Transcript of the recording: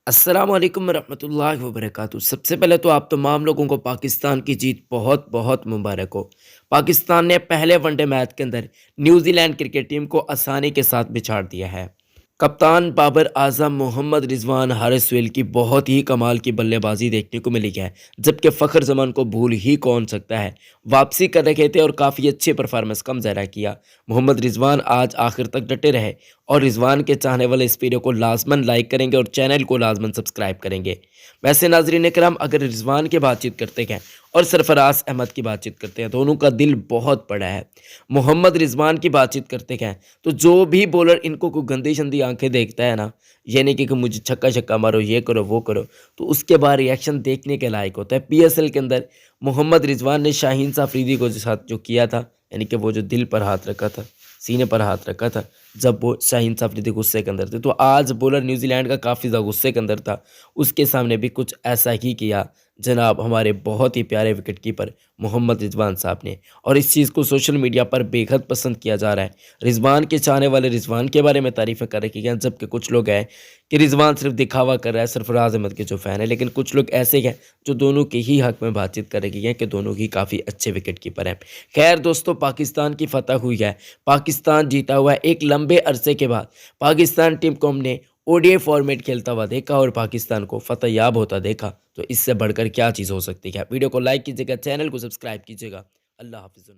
السلام علیکم ورحمۃ اللہ وبرکاتہ۔ سب سے پہلے تو آپ تمام لوگوں کو پاکستان کی جیت بہت بہت مبارک ہو۔ پاکستان نے پہلے ون ڈے میچ کے اندر نیوزی لینڈ کرکٹ ٹیم کو آسانی کے ساتھ بچھاڑ دیا ہے۔ کپتان بابر اعظم محمد رضوان حارث سہیل کی بہت ہی کمال کی بلے بازی دیکھنے کو ملی ہے، جبکہ فخر زمان کو بھول ہی کون سکتا ہے۔ واپسی کر رکھے تھے اور کافی اچھی پرفارمنس کا مظاہرہ کیا۔ محمد رضوان آج آخر تک ڈٹے رہے اور رضوان کے چاہنے والے اس ویڈیو کو لازماً لائک کریں گے اور چینل کو لازماً سبسکرائب کریں گے۔ ویسے ناظرین کرام، اگر رضوان کی بات چیت کرتے ہیں اور سرفراز احمد کی بات چیت کرتے ہیں، دونوں کا دل بہت بڑا ہے۔ محمد رضوان کی بات چیت کرتے ہیں تو جو بھی بولر ان کو کوئی گندی شندی آنکھیں دیکھتا ہے نا، یعنی کہ مجھے چھکا چھکا مارو، یہ کرو وہ کرو، تو اس کے بعد ریاکشن دیکھنے کے لائق ہوتا ہے۔ پی ایس ایل کے اندر محمد رضوان نے شاہین افریدی کو ساتھ جو کیا تھا، یعنی کہ وہ جو دل پر ہاتھ رکھا تھا، سینے پر ہاتھ رکھا تھا، جب وہ شاہین افریدی غصے کے اندر تھے، تو آج بولر نیوزی لینڈ کا کافی زیادہ غصے کے اندر تھا، اس کے سامنے بھی کچھ ایسا ہی کیا جناب ہمارے بہت ہی پیارے وکٹ کیپر محمد رضوان صاحب نے، اور اس چیز کو سوشل میڈیا پر بے حد پسند کیا جا رہا ہے۔ رضوان کے چاہنے والے رضوان کے بارے میں تعریفیں کر رکھی ہیں، جبکہ کچھ لوگ ہیں کہ رضوان صرف دکھاوا کر رہا ہے، سرفراز احمد کے جو فین ہیں، لیکن کچھ لوگ ایسے ہیں جو دونوں کے ہی حق میں بات چیت کر رکھی ہیں کہ دونوں ہی کافی اچھے وکٹ کیپر ہیں۔ خیر دوستو، پاکستان کی فتح ہوئی ہے، پاکستان جیتا ہوا ہے۔ ایک لمبے عرصے کے بعد پاکستان ٹیم کو ہم نے او ڈی اے فارمیٹ کھیلتا ہوا دیکھا اور پاکستان کو فتح یاب ہوتا دیکھا، تو اس سے بڑھ کر کیا چیز ہو سکتی ہے۔ ویڈیو کو لائک کیجیے گا، چینل کو سبسکرائب کیجیے گا۔ اللہ حافظ۔